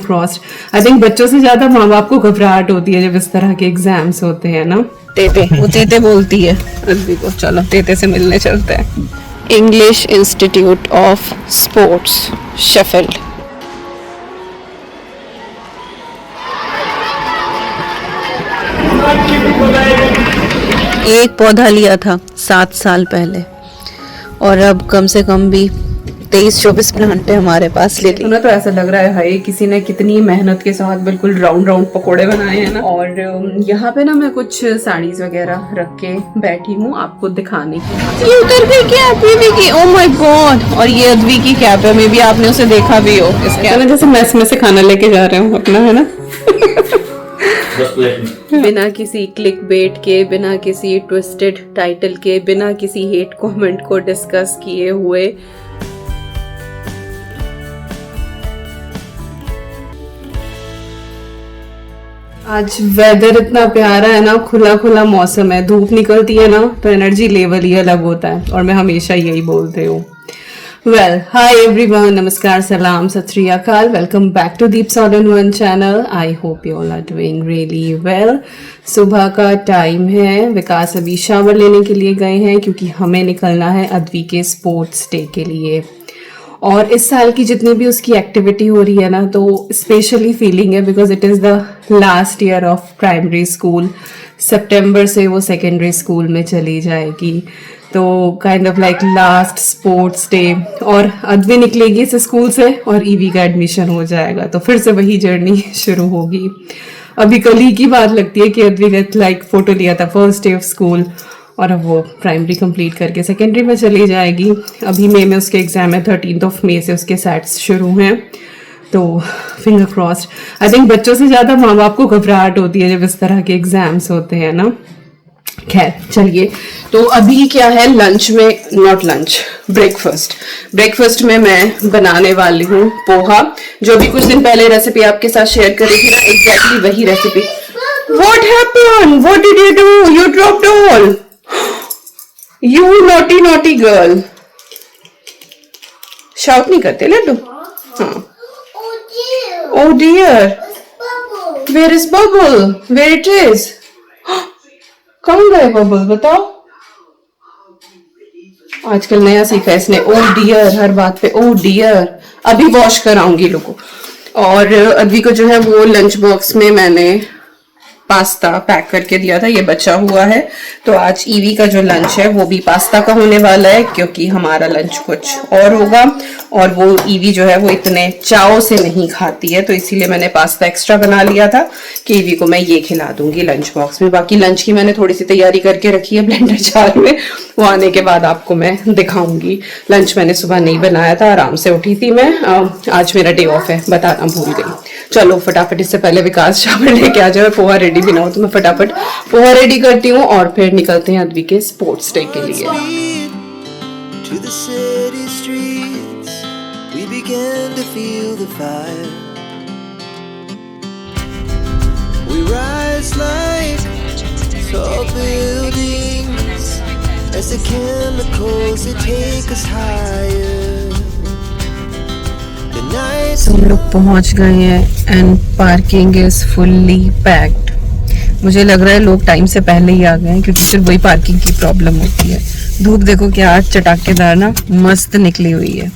Crossed. I think बच्चों से ज्यादा माँ बाप को घबराहट होती है जब इस तरह के एग्जाम्स होते हैं ना। तेते, वो तेते बोलती है अद्वी को, चलो तेते से मिलने चलते हैं। English institute of sports, Sheffield. एक पौधा लिया था 7 साल पहले और अब कम से कम भी 23-24 प्लांट है हमारे पास ले ली। तो ऐसा लग रहा है हाय किसी ने कितनी मेहनत के साथ बिल्कुल राउंड राउंड पकोड़े बनाए हैं ना। और यहाँ पे ना मैं कुछ साड़ीज वगैरह रख के बैठी हूँ आपको दिखाने की। ये उतर गई क्या अद्वी की? Oh my God. और ये अद्वी की कैप है, मे बी आपने उसे देखा भी हो। इसके ना जैसे मैस में से खाना लेके जा रहे हो अपना, है ना। बिना किसी क्लिक बेट के, बिना किसी ट्विस्टेड टाइटल के, बिना किसी हेट कमेंट को डिस्कस किए हुए आज वेदर इतना प्यारा है ना, खुला खुला मौसम है, धूप निकलती है ना तो एनर्जी लेवल ही अलग होता है और मैं हमेशा यही बोलती हूँ। वेल, हाय एवरीवन, नमस्कार, सलाम, सत श्री अकाल, welcome back to Deeps all in one channel. I hope you all are doing really well. सुबह का टाइम है, विकास अभी शावर लेने के लिए गए हैं क्योंकि हमें निकलना है अद्वी के स्पोर्ट्स डे के लिए। और इस साल की जितनी भी उसकी एक्टिविटी हो रही है ना तो स्पेशली फीलिंग है because it is the last year of primary school. सितंबर से वो सेकेंडरी स्कूल में चली जाएगी, तो kind of like last sports day. और अद्वी निकलेगी इस स्कूल से और ईवी का एडमिशन हो जाएगा, तो फिर से वही जर्नी शुरू होगी। अभी कल ही की बात लगती है कि अद्वी ने लाइक फोटो लिया था फर्स्ट डे ऑफ स्कूल और अब वो प्राइमरी कंप्लीट करके सेकेंडरी में चली जाएगी। अभी मई में उसके एग्जाम है, 13 मई से उसके सेट्स शुरू हैं, तो फिंगर क्रॉस्ड। आई थिंक बच्चों से ज़्यादा माँ बाप को घबराहट होती है जब इस तरह के एग्जाम्स होते हैं ना। खैर चलिए, तो अभी क्या है लंच में, नॉट लंच, ब्रेकफास्ट में मैं बनाने वाली हूँ पोहा, जो भी कुछ दिन पहले रेसिपी आपके साथ शेयर करी थी ना, एग्जैक्टली वही recipe. What happened? What did you do? You dropped all. You naughty girl. Shout नहीं करते लड्डू? हाँ. Oh dear. Where is Bubble? Where it is? कहाँ गए बबल, बताओ। आजकल नया सीखा इसने, ओ डियर, हर बात पे ओ डियर। अभी वॉश कराऊंगी लोगों। और अद्वी को जो है वो लंच बॉक्स में मैंने पास्ता पैक करके दिया था, ये बचा हुआ है, तो आज ईवी का जो लंच है वो भी पास्ता का होने वाला है क्योंकि हमारा लंच कुछ और होगा। और वो ईवी जो है वो इतने चाव से नहीं खाती है, तो इसीलिए मैंने पास्ता एक्स्ट्रा बना लिया था कि ईवी को मैं ये खिला दूंगी लंच बॉक्स में। बाकी लंच की मैंने थोड़ी सी तैयारी करके रखी है ब्लेंडर जार में, वो आने के बाद आपको मैं दिखाऊंगी। लंच मैंने सुबह नहीं बनाया था, आराम से उठी थी मैं, आज मेरा डे ऑफ है, बताना भूल गई। चलो फटाफट, इससे पहले विकास शावर लेके आ जाए, पोहा रेडी भी ना हो तो मैं फटाफट पोहा रेडी करती हूँ और फिर निकलते हैं अद्वी के स्पोर्ट्स डे के लिए। हम लोग पहुंच गए हैं and parking is fully packed. मुझे लग रहा है लोग टाइम से पहले ही आ गए हैं क्योंकि फिर वही पार्किंग की प्रॉब्लम होती है। धूप देखो क्या आज चटाकेदार ना मस्त निकली हुई है।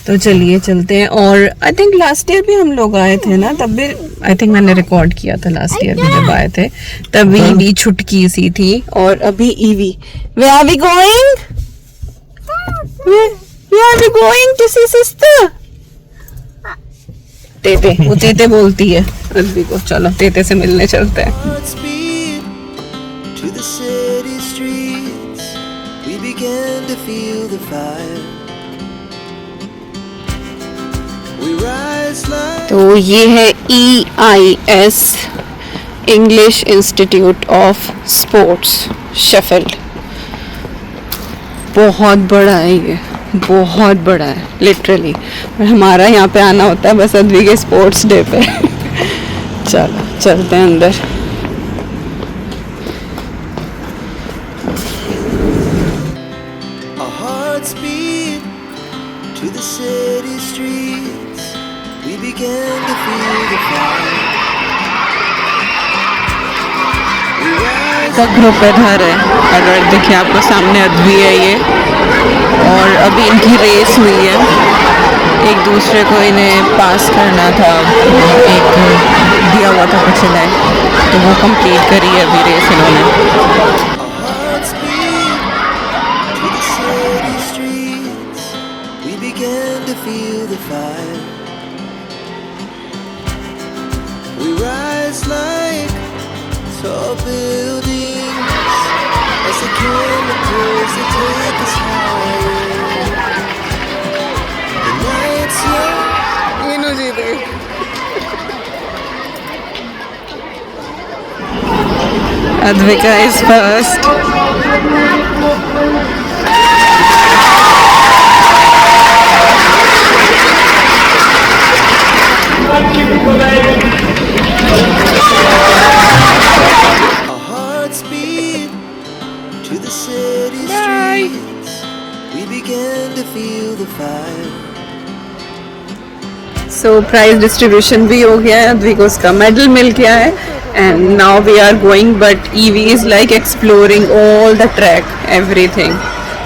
तो चलिए चलते हैं। और आई थिंक लास्ट ईयर भी हम लोग आए थे ना, तब भी आई थिंक मैंने रिकॉर्ड किया था लास्ट ईयर भी जब आए थे, तब ईवी छुटकी सी थी और अभी EV. Where are we going? Where are we going to see sister? तेते, वो तेते बोलती है अद्वी को, चलो तेते से मिलने चलते हैं। तो ये है EIS, English institute of sports, Sheffield. बहुत बड़ा है ये, बहुत बड़ा है लिटरली। हमारा यहाँ पे आना होता है बस अद्वी के स्पोर्ट्स डे पे। चलो चलते हैं अंदर। to the city streets, we began to feel का ग्रुप इधर है, अगर देखिए आपको सामने अद्वी है ये, और अभी इनकी रेस हुई है, एक दूसरे को इन्हें पास करना था, एक दिया हुआ था कुछ इन्हें, तो वो कंप्लीट करी है अभी रेस इन्होंने। Tall buildings as the chemicals that take us higher. The night's young. ये नो जीत गई। Advika is first. So prize distribution भी हो गया है, अद्वी को उसका मेडल मिल गया है, and now we are going, but Ivy is like exploring all the track everything.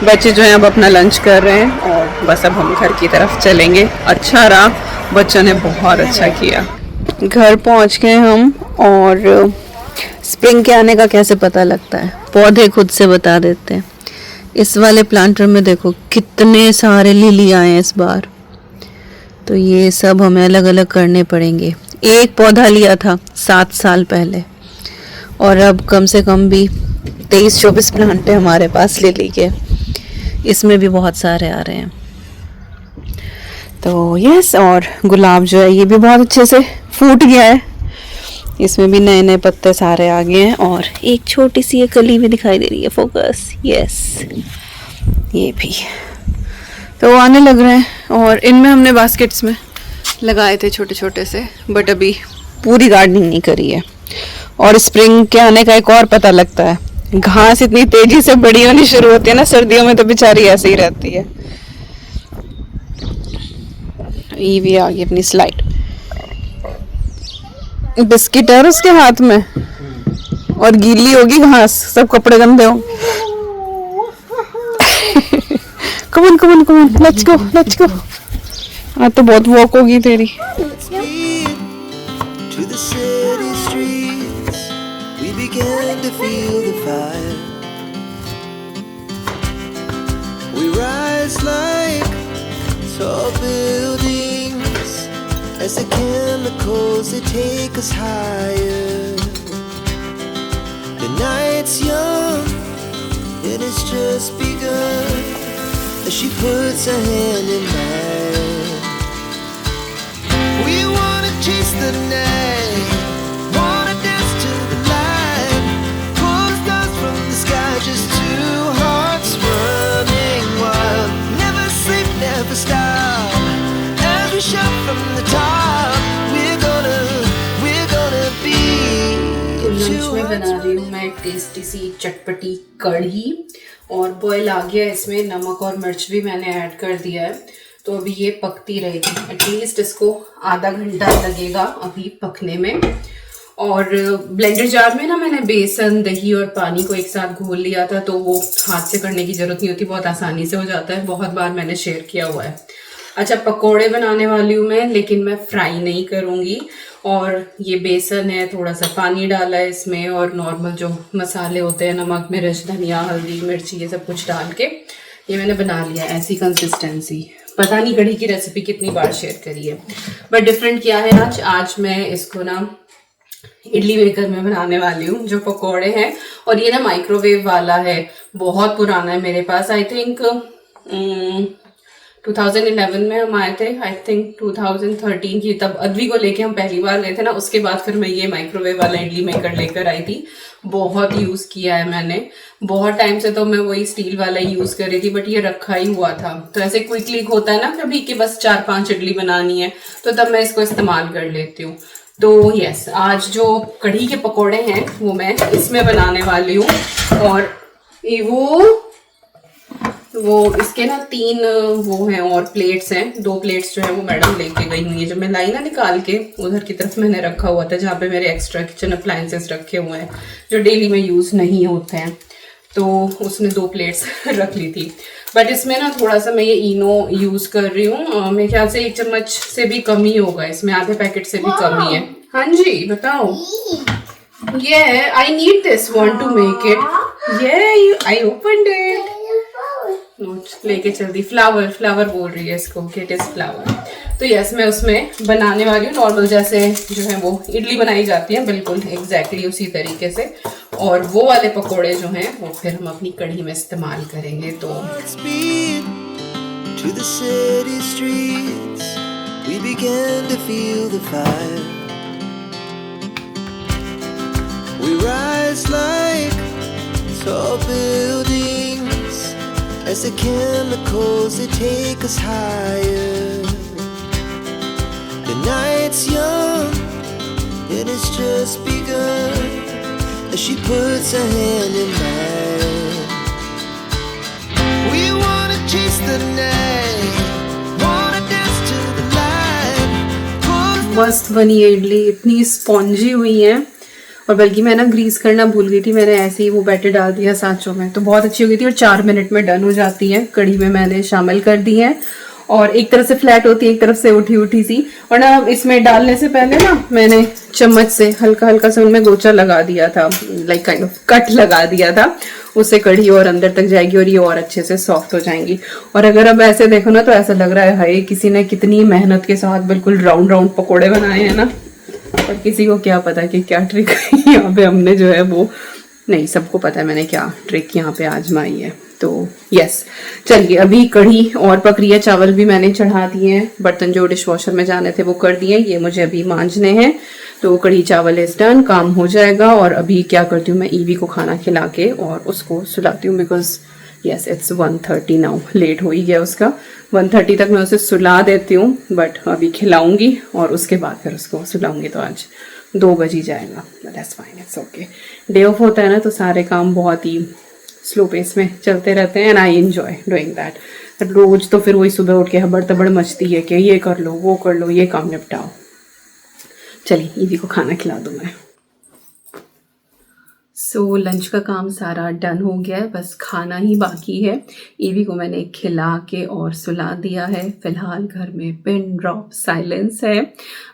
बच्चे जो हैं अब अपना लंच कर रहे हैं और बस अब हम घर की तरफ चलेंगे। अच्छा रहा, बच्चों ने बहुत अच्छा किया। घर पहुंच गए हम, और स्प्रिंग के आने का कैसे पता लगता है, पौधे खुद से बता देते हैं। इस वाले प्लांटर में देखो कितने सारे लिली आए हैं इस बार, तो ये सब हमें अलग अलग करने पड़ेंगे। एक पौधा लिया था 7 साल पहले, और अब कम से कम भी 23-24 प्लांट है हमारे पास लिली के, इसमें भी बहुत सारे आ रहे हैं। तो यस, और गुलाब जो है ये भी बहुत अच्छे से फूट गया है, इसमें भी नए नए पत्ते सारे आ गए हैं, और एक छोटी सी ये कली भी दिखाई दे रही है, फोकस, यस, ये भी तो आने लग रहे हैं। और इनमें हमने बास्केट्स में लगाए थे छोटे छोटे से, बट अभी पूरी गार्डनिंग नहीं करी है। और स्प्रिंग के आने का एक और पता लगता है, घास इतनी तेजी से बड़ी होनी शुरू होती है ना सर्दियों में, तो बेचारी ऐसे ही रहती है। ईवी आ गई अपनी स्लाइड, बिस्किट है उसके हाथ में, और गीली होगी घास, सब कपड़े गंदे होंगे। कमन कमन कमन, लेट्स गो लेट्स गो। आज तो बहुत वॉक होगी तेरी। To the city streets, we began to feel the fire. We rise like tall buildings as the chemicals they take us higher. The night's young and it's just begun. As she puts her hand in mine, we wanna chase the night, wanna dance to the light, pull the stars from the sky, just two hearts running wild. Never sleep, never stop, as we shout from the top, we're gonna be lunch में बना रही हूँ मैं एक tasty सी चटपटी कढ़ी, और boil आ गया, इसमें नमक और मिर्च भी मैंने ऐड कर दिया है, तो अभी ये पकती रहेगी। एटलीस्ट इसको आधा घंटा लगेगा अभी पकने में। और ब्लेंडर जार में ना मैंने बेसन, दही और पानी को एक साथ घोल लिया था, तो वो हाथ से करने की जरूरत नहीं होती, बहुत आसानी से हो जाता है, बहुत बार मैंने शेयर किया हुआ है। अच्छा, पकोड़े बनाने वाली हूँ मैं, लेकिन मैं फ्राई नहीं करूँगी। और ये बेसन है, थोड़ा सा पानी डाला है इसमें, और नॉर्मल जो मसाले होते हैं, नमक, मिर्च, धनिया, हल्दी, मिर्ची, ये सब कुछ डाल के ये मैंने बना लिया है ऐसी कंसिस्टेंसी। पता नहीं कढ़ी की रेसिपी कितनी बार शेयर करी है, बट डिफरेंट क्या है आज मैं इसको ना इडली मेकर में बनाने वाली हूँ, जो पकोड़े हैं। और ये ना माइक्रोवेव वाला है, बहुत पुराना है मेरे पास, आई थिंक 2011 में हम आए थे, आई थिंक 2013 की, तब अद्वी को लेके हम पहली बार गए थे ना, उसके बाद फिर मैं ये माइक्रोवेव वाला इडली मेकर लेकर आई थी। बहुत यूज किया है मैंने, बहुत टाइम से तो मैं वही स्टील वाला ही यूज कर रही थी, बट ये रखा ही हुआ था, तो ऐसे क्विकली होता है ना कभी कि बस 4-5 इडली बनानी है, तो तब मैं इसको इस्तेमाल कर लेती हूँ। तो यस, आज जो कढ़ी के पकौड़े हैं वो मैं इसमें बनाने वाली हूँ। और वो वो इसके ना 3 वो हैं और प्लेट्स हैं, 2 प्लेट्स जो है वो मैडम लेके गई हुई है। जब मैं लाई ना निकाल के, उधर की तरफ मैंने रखा हुआ था जहाँ पे मेरे एक्स्ट्रा किचन अप्लायंसेस रखे हुए हैं जो डेली में यूज़ नहीं होते हैं, तो उसने 2 प्लेट्स रख ली थी। बट इसमें ना थोड़ा सा मैं ये इनो यूज़ कर रही हूँ, मेरे ख्याल से 1 चम्मच से भी कम ही होगा, इसमें आधे पैकेट से भी कम ही है। हाँ जी बताओ। Yeah, I need this one to make it. Yeah, I opened it. लेके चल दी। फ्लावर बोल रही है इसको, गेट इज फ्लावर। तो यस, मैं उसमें बनाने वाली हूँ नॉर्मल जैसे जो है वो इडली बनाई जाती है, बिल्कुल एग्जैक्टली उसी तरीके से। और वो वाले पकोड़े जो हैं वो फिर हम अपनी कढ़ी में इस्तेमाल करेंगे। तो to the city streets, we began to feel the fire. We rise like tall buildings as the chemicals they take us higher. The night's young and it's just begun as she puts her hand in mine. We wanna chase the night, wanna dance to the light. मस्त बनी है इडली, इतनी spongy हुई है। और बल्कि मैं ना ग्रीस करना भूल गई थी, मैंने ऐसे ही वो बैटर डाल दिया सांचों में, तो बहुत अच्छी हो गई थी और 4 मिनट में डन हो जाती है। कढ़ी में मैंने शामिल कर दी है और एक तरफ से फ्लैट होती है, एक तरफ से उठी उठी सी। और ना इसमें डालने से पहले ना मैंने चम्मच से हल्का हल्का सा उनमें गोचा लगा दिया था, लाइक काइंड ऑफ कट लगा दिया था, उससे कढ़ी और अंदर तक जाएगी और ये और अच्छे से सॉफ्ट हो जाएंगी। और अगर अब ऐसे देखो ना तो ऐसा लग रहा है हाय किसी ने कितनी मेहनत के साथ बिल्कुल राउंड राउंड पकोड़े बनाए हैं ना। और किसी को क्या पता कि क्या ट्रिक यहाँ पे हमने जो है वो, नहीं सबको पता है मैंने क्या ट्रिक यहाँ पे आजमाई है। तो यस, चलिए अभी कढ़ी और पक रही है, चावल भी मैंने चढ़ा दिए हैं, बर्तन जो डिश वॉशर में जाने थे वो कर दिए, ये मुझे अभी मांजने हैं। तो कढ़ी चावल इज डन, काम हो जाएगा। और अभी क्या करती हूँ मैं, ईवी को खाना खिला के और उसको सुलाती हूँ, because yes it's 1:30 now, late हो ही गया उसका। 1:30 तक मैं उसे सुला देती हूँ, बट अभी खिलाऊंगी और उसके बाद फिर उसको सुलाऊंगी, तो आज 2 बज ही जाएगा। That's fine, it's okay. Day of होता है ना तो सारे काम बहुत ही स्लो पेस में चलते रहते हैं and I enjoy doing that. रोज तो फिर वही सुबह उठ के हबड़ तबड़ मचती है कि ये कर लो वो कर लो, ये काम निपटाओ। चलिए ईवी को खाना खिला दूँ मैं। सो लंच का काम सारा डन हो गया है, बस खाना ही बाकी है। ईवी को मैंने खिला के और सुला दिया है। फिलहाल घर में पिन ड्रॉप साइलेंस है।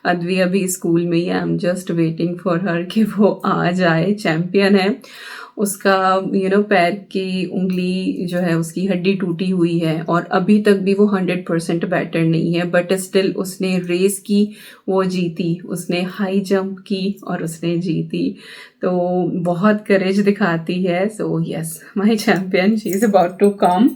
अद्वी अभी स्कूल में ही, I am just waiting for her कि वो आ जाए। चैंपियन है, उसका पैर की उंगली जो है उसकी हड्डी टूटी हुई है और अभी तक भी वो 100% बेटर नहीं है, बट स्टिल उसने रेस की, वो जीती, उसने हाई जंप की और उसने जीती, तो बहुत करेज दिखाती है। So yes, my champion, she is about to come.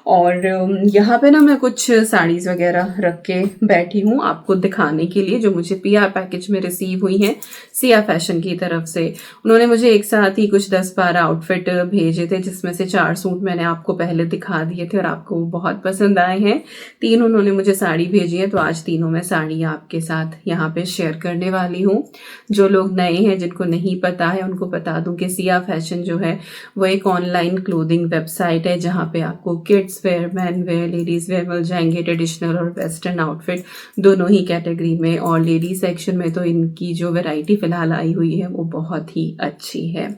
और यहाँ पे ना मैं कुछ साड़ीज़ वगैरह रख के बैठी हूँ आपको दिखाने के लिए, जो मुझे PR पैकेज में रिसीव हुई हैं सिया फैशन की तरफ से। उन्होंने मुझे एक साथ ही कुछ 10-12 आउटफिट भेजे थे, जिसमें से 4 सूट मैंने आपको पहले दिखा दिए थे और आपको बहुत पसंद आए हैं। 3 उन्होंने मुझे साड़ी भेजी है, तो आज तीनों मैं साड़ी आपके साथ यहाँ पे शेयर करने वाली हूँ। जो लोग नए हैं, जिनको नहीं पता है, उनको बता दूं कि सिया फैशन जो है वो एक ऑनलाइन क्लोथिंग वेबसाइट है, जहाँ पे आपको kids wear, man wear, ladies wear मिल जाएंगे, ट्रेडिशनल और वेस्टर्न आउटफिट दोनों ही कैटेगरी में। और लेडीज सेक्शन में तो इनकी जो वैरायटी फिलहाल आई हुई है वो बहुत ही अच्छी है।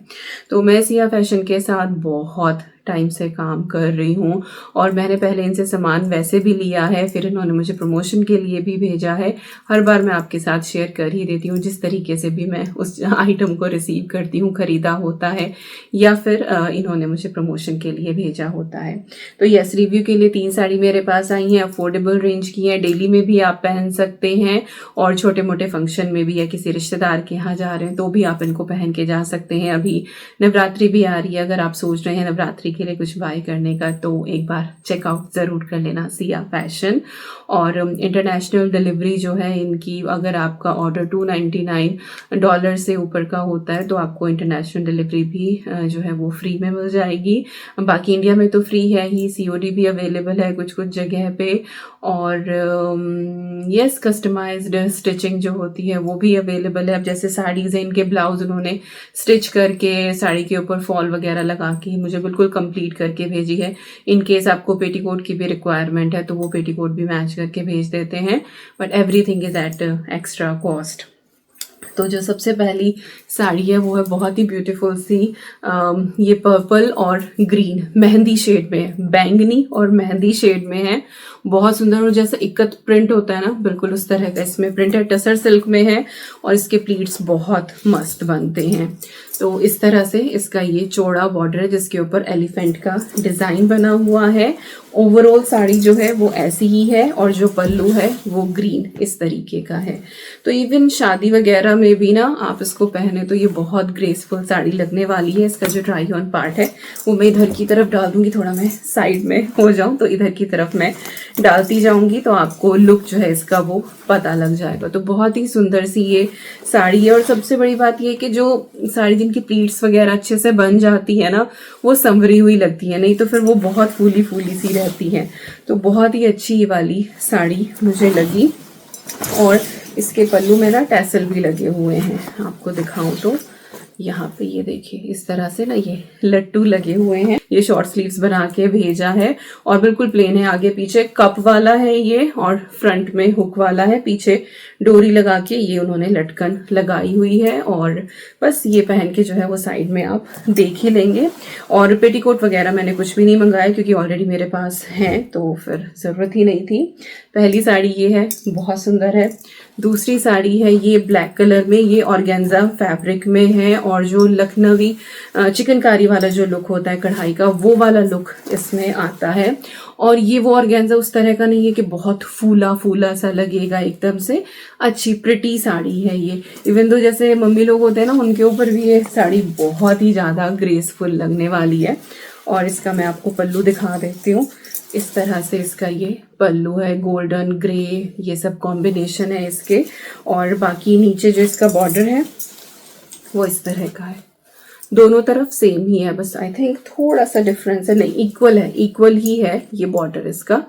तो मैं सिया फैशन के साथ बहुत टाइम से काम कर रही हूँ और मैंने पहले इनसे सामान वैसे भी लिया है, फिर इन्होंने मुझे प्रमोशन के लिए भी भेजा है। हर बार मैं आपके साथ शेयर कर ही देती हूँ, जिस तरीके से भी मैं उस आइटम को रिसीव करती हूँ, खरीदा होता है या फिर इन्होंने मुझे प्रमोशन के लिए भेजा होता है। तो यस, रिव्यू के लिए 3 साड़ी मेरे पास आई हैं, अफोर्डेबल रेंज की हैं, डेली में भी आप पहन सकते हैं और छोटे मोटे फंक्शन में भी, या किसी रिश्तेदार के यहाँ जा रहे हैं तो भी आप इनको पहन के जा सकते हैं। अभी नवरात्रि भी आ रही है, अगर आप सोच रहे हैं नवरात्रि के लिए कुछ बाय करने का तो एक बार चेकआउट ज़रूर कर लेना सिया फैशन। और इंटरनेशनल डिलीवरी जो है इनकी, अगर आपका ऑर्डर $299 से ऊपर का होता है तो आपको इंटरनेशनल डिलीवरी भी जो है वो फ्री में मिल जाएगी। बाकी इंडिया में तो फ्री है ही, COD भी अवेलेबल है कुछ कुछ जगह पे। और यस, कस्टमाइज्ड स्टिचिंग जो होती है वो भी अवेलेबल है। अब जैसे साड़ीज़ हैं, इनके ब्लाउज उन्होंने स्टिच करके साड़ी के ऊपर फॉल वगैरह लगा के मुझे बिल्कुल कंप्लीट करके भेजी है। इन केस आपको पेटीकोट की भी रिक्वायरमेंट है तो वो पेटीकोट भी मैच करके भेज देते हैं, but everything is at extra cost. तो जो सबसे पहली साड़ी है वो है बहुत ही ब्यूटीफुल सी, ये पर्पल और ग्रीन मेहंदी शेड में है, बैंगनी और मेहंदी शेड में है, बहुत सुंदर। और जैसा इक्कत प्रिंट होता है ना, बिल्कुल उस तरह का इसमें प्रिंट है, टसर सिल्क में है और इसके प्लीट्स बहुत मस्त बनते हैं। तो इस तरह से इसका ये चौड़ा बॉर्डर है जिसके ऊपर एलिफेंट का डिजाइन बना हुआ है। ओवरऑल साड़ी जो है वो ऐसी ही है और जो पल्लू है वो ग्रीन इस तरीके का है। तो इवन शादी वगैरह में भी ना आप इसको पहने तो ये बहुत ग्रेसफुल साड़ी लगने वाली है। इसका जो ट्राई ऑन पार्ट है वो मैं इधर की तरफ डाल दूंगी, थोड़ा मैं साइड में हो जाऊं तो इधर की तरफ मैं डालती जाऊंगी तो आपको लुक जो है इसका वो पता लग जाएगा। तो बहुत ही सुंदर सी ये साड़ी है। और सबसे बड़ी बात ये है कि जो साड़ी जिनकी प्लीट्स वगैरह अच्छे से बन जाती है ना, वो संवरी हुई लगती है, नहीं तो फिर वो बहुत फूली फूली सी रहती है। तो बहुत ही अच्छी ये वाली साड़ी मुझे लगी। और इसके पल्लू में ना टैसल भी लगे हुए हैं, आपको दिखाऊं तो यहाँ पे ये देखिए इस तरह से ना ये लट्टू लगे हुए हैं। ये शॉर्ट स्लीव्स बना के भेजा है और बिल्कुल प्लेन है, आगे पीछे कप वाला है ये और फ्रंट में हुक वाला है, पीछे डोरी लगा के ये उन्होंने लटकन लगाई हुई है। और बस ये पहन के जो है वो साइड में आप देख ही लेंगे। और पेटीकोट वगैरह मैंने कुछ भी नहीं मंगाया क्योंकि ऑलरेडी मेरे पास है तो फिर ज़रूरत ही नहीं थी। पहली साड़ी ये है, बहुत सुंदर है। दूसरी साड़ी है ये ब्लैक कलर में, ये ऑर्गेन्जा फैब्रिक में है और जो लखनवी चिकनकारी वाला जो लुक होता है कढ़ाई का, वो वाला लुक इसमें आता है। और ये वो ऑर्गेन्जा उस तरह का नहीं है कि बहुत फूला फूला सा लगेगा, एकदम से अच्छी प्रिटी साड़ी है ये। इवन तो जैसे मम्मी लोग होते हैं ना, उनके ऊपर भी ये साड़ी बहुत ही ज़्यादा ग्रेसफुल लगने वाली है। और इसका मैं आपको पल्लू दिखा देती हूँ। इस तरह से इसका ये पल्लू है, गोल्डन ग्रे ये सब कॉम्बिनेशन है इसके। और बाकी नीचे जो इसका बॉर्डर है वो इस तरह का है, दोनों तरफ सेम ही है, बस आई थिंक थोड़ा सा डिफरेंस है, नहीं इक्वल है, इक्वल ही है ये बॉर्डर इसका।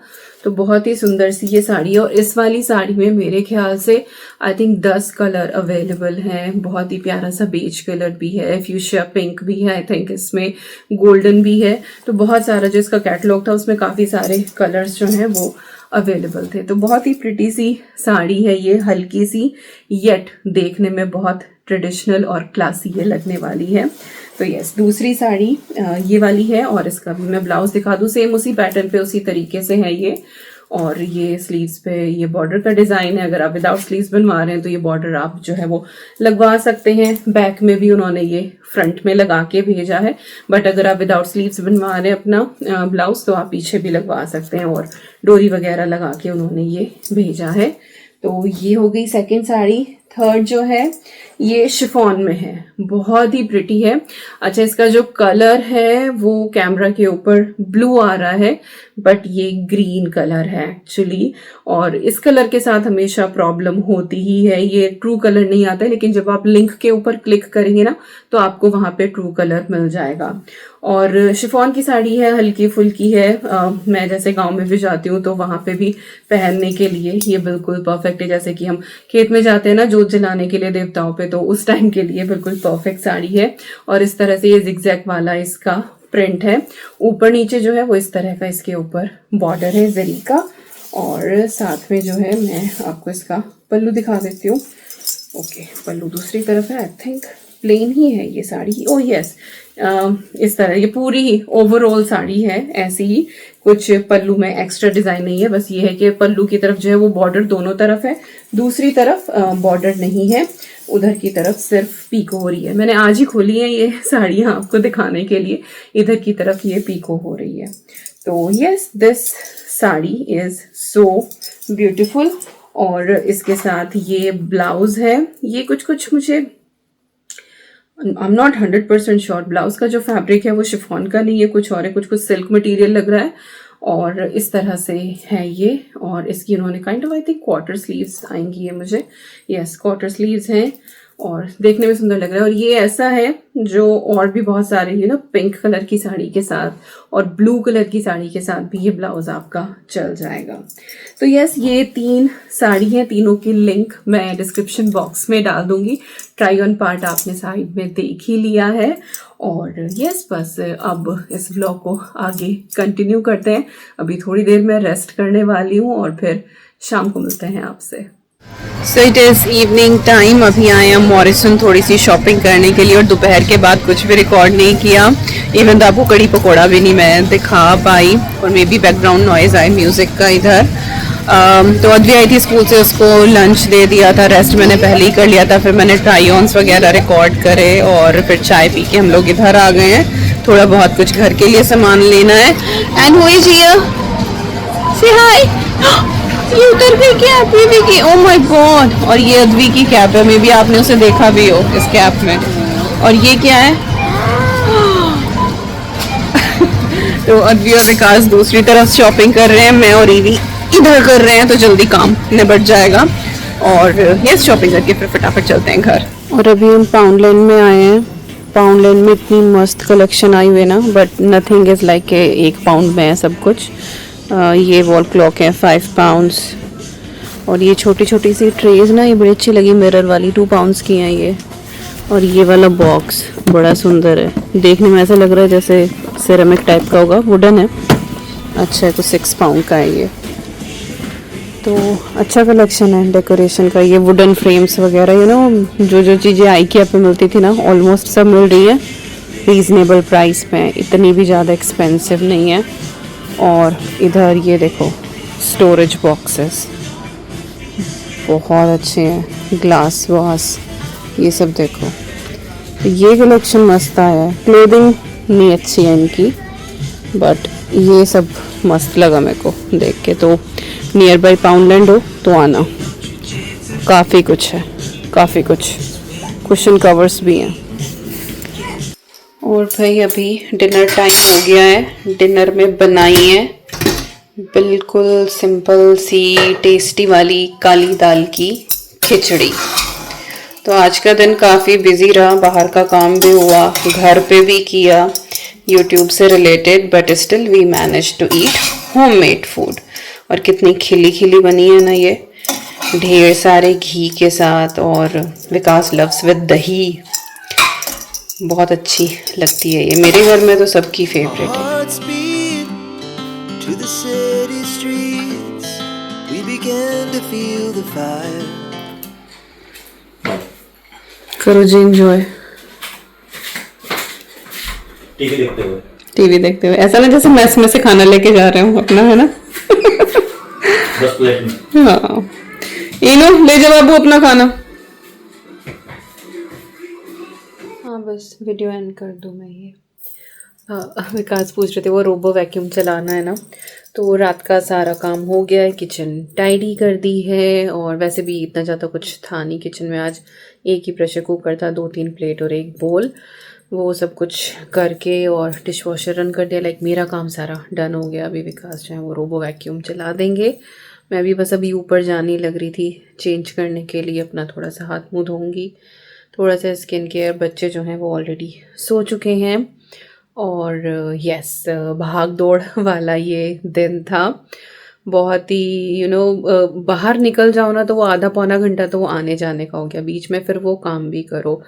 तो बहुत ही सुंदर सी ये साड़ी है। और इस वाली साड़ी में मेरे ख्याल से आई थिंक 10 कलर अवेलेबल हैं। बहुत ही प्यारा सा बेज कलर भी है, फ्यूशिया पिंक भी है, आई थिंक इसमें गोल्डन भी है। तो बहुत सारा जो इसका कैटलॉग था उसमें काफ़ी सारे कलर्स जो हैं वो अवेलेबल थे। तो बहुत ही प्रिटी सी साड़ी है ये, हल्की सी येट देखने में बहुत ट्रेडिशनल और क्लासी ये लगने वाली है। तो यस, दूसरी साड़ी ये वाली है और इसका भी मैं ब्लाउज दिखा दूँ, सेम उसी पैटर्न पे उसी तरीके से है ये। और ये स्लीव्स पे ये बॉर्डर का डिज़ाइन है। अगर आप विदाउट स्लीव्स बनवा रहे हैं तो ये बॉर्डर आप जो है वो लगवा सकते हैं। बैक में भी उन्होंने ये फ्रंट में लगा के भेजा है, बट अगर आप विदाउट स्लीव्स बनवा रहे हैं अपना ब्लाउज तो आप पीछे भी लगवा सकते हैं और डोरी वगैरह लगा के उन्होंने ये भेजा है। तो ये हो गई सेकेंड साड़ी। थर्ड जो है ये शिफॉन में है, बहुत ही प्रिटी है। अच्छा, इसका जो कलर है वो कैमरा के ऊपर ब्लू आ रहा है बट ये ग्रीन कलर है एक्चुअली। और इस कलर के साथ हमेशा प्रॉब्लम होती ही है, ये ट्रू कलर नहीं आता है, लेकिन जब आप लिंक के ऊपर क्लिक करेंगे ना तो आपको वहां पे ट्रू कलर मिल जाएगा। और शिफॉन की साड़ी है, हल्की फुल्की है। मैं जैसे गांव में भी जाती हूँ तो वहां पे भी पहनने के लिए ये बिल्कुल परफेक्ट है। जैसे कि हम खेत में जाते हैं ना जोत जलाने के लिए देवताओं पे, तो उस टाइम के लिए बिल्कुल परफेक्ट साड़ी है। और इस तरह से ये जिगजैग वाला इसका प्रिंट है, ऊपर नीचे जो है वो इस तरह का इसके ऊपर बॉर्डर है जरी का। और साथ में जो है मैं आपको इसका पल्लू दिखा देती हूँ। ओके, पल्लू दूसरी तरफ है, आई थिंक प्लेन ही है ये साड़ी। ओह यस, इस तरह ये पूरी ही ओवरऑल साड़ी है ऐसी ही, कुछ पल्लू में एक्स्ट्रा डिजाइन नहीं है। बस ये है कि पल्लू की तरफ जो है वो बॉर्डर दोनों तरफ है, दूसरी तरफ बॉर्डर नहीं है, उधर की तरफ सिर्फ पीको हो रही है। मैंने आज ही खोली है ये साड़ियाँ आपको दिखाने के लिए, इधर की तरफ ये पीको हो रही है। तो yes, this sari is so beautiful. और इसके साथ ये ब्लाउज है, ये कुछ मुझे I am not 100% sure, blouse का जो फैब्रिक है वो शिफॉन का नहीं है, कुछ और है, कुछ सिल्क मटेरियल लग रहा है। और इस तरह से है ये। और इसकी उन्होंने kind of I think quarter sleeves आएंगी ये मुझे, यस क्वार्टर स्लीव्स हैं और देखने में सुंदर लग रहा है। और ये ऐसा है जो और भी बहुत सारे ये ना पिंक कलर की साड़ी के साथ और ब्लू कलर की साड़ी के साथ भी ये ब्लाउज आपका चल जाएगा। तो यस, ये 3 साड़ी हैं, तीनों की लिंक मैं डिस्क्रिप्शन बॉक्स में डाल दूंगी। ट्राई ऑन पार्ट आपने साइड में देख ही लिया है। और यस बस अब इस व्लॉग को आगे कंटिन्यू करते हैं। अभी थोड़ी देर में रेस्ट करने वाली हूँ और फिर शाम को मिलते हैं आपसे। So it is evening time. अभी आए हैं मॉरिसन थोड़ी सी शॉपिंग करने के लिए और दोपहर के बाद कुछ भी रिकॉर्ड नहीं किया। इवन तो आपको कड़ी पकौड़ा भी नहीं मैं दिखा पाई और मे बी बैकग्राउंड नॉइज आए म्यूज़िक का इधर। तो अद्वी आई थी स्कूल से, उसको लंच दे दिया था, रेस्ट मैंने पहले ही कर लिया था। फिर मैंने ट्राई ऑन्स वगैरह रिकॉर्ड करे और फिर चाय पी के हम लोग इधर आ गए हैं। थोड़ा बहुत कुछ घर के लिए सामान लेना है। एंड हुई जिया से हाय, ये उतर गई कैप भी की। Oh my God. और ये अद्वी की कैप है, मे बी आपने उसे देखा भी हो इस कैप में। और ये क्या है? तो अद्वी और विकास दूसरी तरफ शॉपिंग कर रहे हैं, मैं और ईवी इधर कर रहे हैं, तो जल्दी काम निबट जाएगा और ये शॉपिंग करके फिर फटाफट चलते हैं घर। और अभी हम पाउंड लेन में आए हैं। पाउंड लेन में इतनी मस्त कलेक्शन आई हुई है ना, बट नथिंग इज़ लाइक एक पाउंड में है सब कुछ। ये वॉल क्लॉक है 5 पाउंड्स और ये छोटी छोटी सी ट्रेज ना, ये बड़ी अच्छी लगी, मिरर वाली 2 पाउंड्स की हैं ये। और ये वाला बॉक्स बड़ा सुंदर है, देखने में ऐसा लग रहा है जैसे सिरेमिक टाइप का होगा, वुडन है। अच्छा है, तो 6 पाउंड का है ये, तो अच्छा कलेक्शन है डेकोरेशन का। ये वुडन फ्रेम्स वगैरह यू नो जो चीज़ें IKEA पे मिलती थी ना, ऑलमोस्ट सब मिल रही है रीज़नेबल प्राइस में, इतनी भी ज़्यादा एक्सपेंसिव नहीं है। और इधर ये देखो स्टोरेज बॉक्सेस बहुत अच्छे हैं, ग्लास वास ये सब देखो। तो ये कलेक्शन मस्त आया है। क्लोथिंग नहीं अच्छी है इनकी, बट ये सब मस्त लगा मेरे को देख के। तो नियर बाई पाउंडलैंड हो तो आना, काफ़ी कुछ है, काफ़ी कुछ कुशन कवर्स भी हैं। और भाई अभी डिनर टाइम हो गया है। डिनर में बनाई है बिल्कुल सिंपल सी टेस्टी वाली काली दाल की खिचड़ी। तो आज का दिन काफ़ी बिजी रहा, बाहर का काम भी हुआ, घर पे भी किया यूट्यूब से related, but still we manage to eat homemade food. और कितनी खिली खिली बनी है ना ये, ढेर सारे घी के साथ, और विकास लव्स विद दही, बहुत अच्छी लगती है ये। मेरे घर में तो सबकी फेवरेट है। Hearts beat to the city streets. We began to feel the fire. करो जी एंजॉय। टीवी देखते हुए ऐसा ना जैसे मैस में से खाना लेके जा रहे हो अपना, है ना? 10 प्लेट में। हाँ, इनो ले जाओ बाबू अपना खाना। हाँ बस वीडियो एंड कर दूँ मैं ये। विकास पूछ रहे थे वो रोबो वैक्यूम चलाना है ना, तो रात का सारा काम हो गया है, किचन टाइडी कर दी है। और वैसे भी इतना ज़्यादा कुछ था नहीं किचन में, आज एक ही प्रेशर कुकर था, 2-3 प्लेट और एक बोल, वो सब कुछ करके और डिश वॉशर रन कर दिया। लाइक मेरा काम सारा डन हो गया। अभी विकास जो है वो रोबो वैक्यूम चला देंगे। मैं भी बस अभी ऊपर जाने लग रही थी चेंज करने के लिए, अपना थोड़ा सा हाथ मुँह धोऊंगी, थोड़ा सा स्किन केयर। बच्चे जो हैं वो ऑलरेडी सो चुके हैं। और यस, भाग दौड़ वाला ये दिन था बहुत ही, बाहर निकल जाओ ना तो वो आधा पौना घंटा तो वो आने जाने का हो गया, बीच में फिर वो काम भी करो,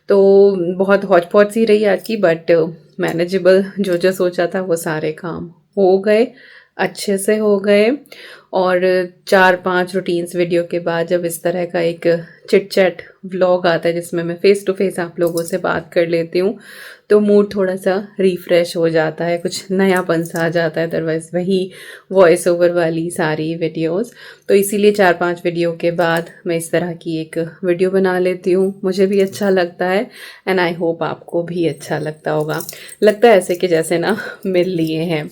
तो बहुत हौच पौच सी रही आज की, बट मैनेजेबल। जो सोचा था वो सारे काम हो गए, अच्छे से हो गए। और 4-5 रूटीन्स वीडियो के बाद जब इस तरह का एक चिट चैट व्लॉग आता है जिसमें मैं फेस टू फेस आप लोगों से बात कर लेती हूँ, तो मूड थोड़ा सा रिफ़्रेश हो जाता है, कुछ नयापन सा आ जाता है, अदरवाइज़ वही वॉइस ओवर वाली सारी वीडियोस। तो इसीलिए 4-5 वीडियो के बाद मैं इस तरह की एक वीडियो बना लेती हूँ। मुझे भी अच्छा लगता है एंड आई होप आपको भी अच्छा लगता होगा। लगता है ऐसे कि जैसे ना मिल लिए हैं।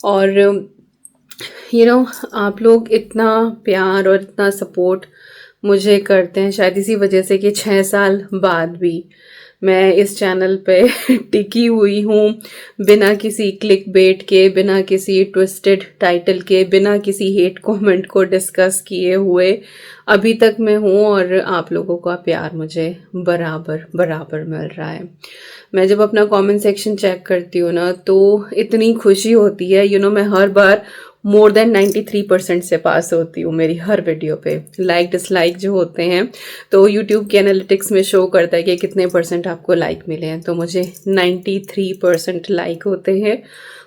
और आप लोग इतना प्यार और इतना सपोर्ट मुझे करते हैं, शायद इसी वजह से कि 6 साल बाद भी मैं इस चैनल पे टिकी हुई हूँ, बिना किसी क्लिक बेट के, बिना किसी ट्विस्टेड टाइटल के, बिना किसी हेट कमेंट को डिस्कस किए हुए अभी तक मैं हूँ। और आप लोगों का प्यार मुझे बराबर मिल रहा है। मैं जब अपना कमेंट सेक्शन चेक करती हूँ ना तो इतनी खुशी होती है। मैं हर बार मोर देन 93% से पास होती हूँ मेरी हर वीडियो पे। लाइक डिसलाइक जो होते हैं तो यूट्यूब के एनालिटिक्स में शो करता है कि कितने परसेंट आपको लाइक मिले हैं, तो मुझे 93% लाइक होते हैं।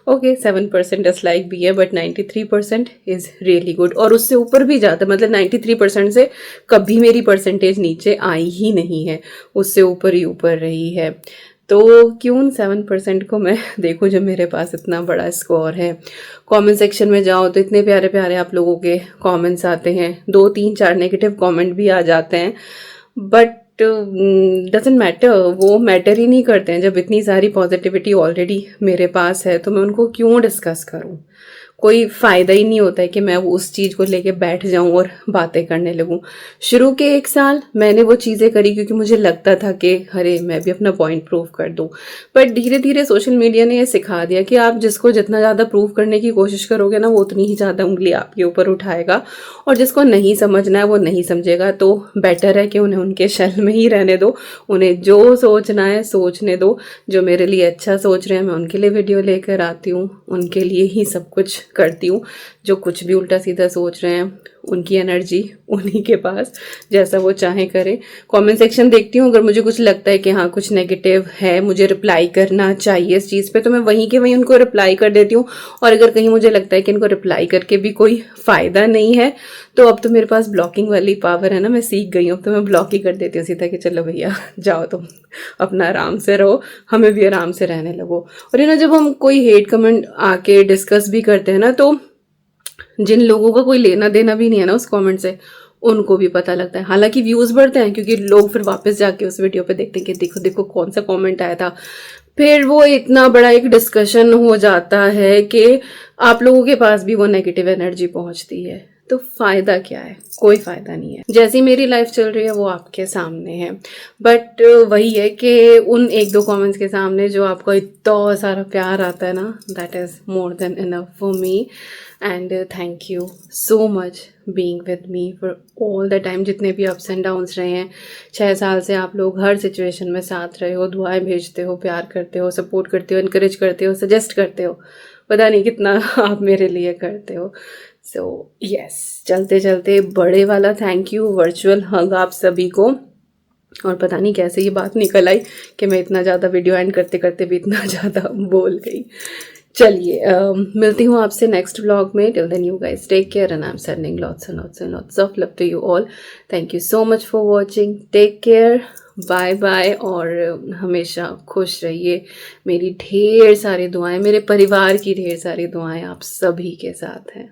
ओके 7% डिसलाइक भी है, बट 93% इज़ रियली गुड। और उससे ऊपर भी जाता, मतलब 93% से कभी मेरी परसेंटेज नीचे आई ही नहीं है, उससे ऊपर ही ऊपर रही है। तो क्यों 7% को मैं देखूं जब मेरे पास इतना बड़ा स्कोर है। कमेंट सेक्शन में जाओ तो इतने प्यारे प्यारे आप लोगों के कमेंट्स आते हैं, 2 3 4 नेगेटिव कमेंट भी आ जाते हैं, बट डजेंट मैटर, वो मैटर ही नहीं करते हैं। जब इतनी सारी पॉजिटिविटी ऑलरेडी मेरे पास है तो मैं उनको क्यों डिस्कस करूं। कोई फ़ायदा ही नहीं होता है कि मैं उस चीज़ को लेके बैठ जाऊं और बातें करने लगूं। शुरू के 1 साल मैंने वो चीज़ें करी क्योंकि मुझे लगता था कि अरे मैं भी अपना पॉइंट प्रूव कर दूं, बट धीरे धीरे सोशल मीडिया ने ये सिखा दिया कि आप जिसको जितना ज़्यादा प्रूव करने की कोशिश करोगे ना, वो उतनी ही ज़्यादा उंगली आपके ऊपर उठाएगा, और जिसको नहीं समझना है वो नहीं समझेगा। तो बेटर है कि उन्हें उनके शेल में ही रहने दो, उन्हें जो सोचना है सोचने दो। जो मेरे लिए अच्छा सोच रहे हैं मैं उनके लिए वीडियो लेकर आती हूँ, उनके लिए ही सब कुछ करती हूँ। जो कुछ भी उल्टा सीधा सोच रहे हैं उनकी एनर्जी उन्हीं के पास, जैसा वो चाहें करें। कमेंट सेक्शन देखती हूँ, अगर मुझे कुछ लगता है कि हाँ कुछ नेगेटिव है, मुझे रिप्लाई करना चाहिए इस चीज़ पे, तो मैं वहीं के वहीं उनको रिप्लाई कर देती हूँ। और अगर कहीं मुझे लगता है कि इनको रिप्लाई करके भी कोई फ़ायदा नहीं है, तो अब तो मेरे पास ब्लॉकिंग वाली पावर है ना, मैं सीख गई हूँ, तो मैं ब्लॉक ही कर देती हूँ सीधा कि चलो भैया जाओ तुम अपना आराम से रहो, हमें भी आराम से रहने लगो। और ये ना जब हम कोई हेट कमेंट आके डिस्कस भी करते हैं ना, तो जिन लोगों का कोई लेना देना भी नहीं है ना उस कमेंट से, उनको भी पता लगता है। हालांकि व्यूज़ बढ़ते हैं क्योंकि लोग फिर वापस जाके उस वीडियो पे देखते हैं कि देखो देखो कौन सा कमेंट आया था। फिर वो इतना बड़ा एक डिस्कशन हो जाता है कि आप लोगों के पास भी वो नेगेटिव एनर्जी पहुंचती है। तो फ़ायदा क्या है? कोई फ़ायदा नहीं है। जैसी मेरी लाइफ चल रही है वो आपके सामने है, बट वही है कि उन 1-2 कमेंट्स के सामने जो आपको इतना सारा प्यार आता है ना, that is more than enough for me. And thank you so much being with me for all the time. जितने भी अप्स एंड डाउन्स रहे हैं, 6 साल से आप लोग हर सिचुएशन में साथ रहे हो, दुआएं भेजते हो, प्यार करते हो, सपोर्ट करते हो, इनकरेज करते हो, सजेस्ट करते हो, पता नहीं कितना आप मेरे लिए करते हो। सो यस, चलते चलते बड़े वाला थैंक यू, वर्चुअल हग आप सभी को। और पता नहीं कैसे ये बात निकल आई कि मैं इतना ज़्यादा वीडियो एंड करते करते भी इतना ज़्यादा बोल गई। चलिए मिलती हूँ आपसे नेक्स्ट व्लॉग में। Till then you guys take care and I am sending lots and lots and lots of love to you all. Thank you so much for watching, take care, bye bye. और हमेशा खुश रहिए। मेरी ढेर सारी दुआएं, मेरे परिवार की ढेर सारी दुआएं आप सभी के साथ हैं।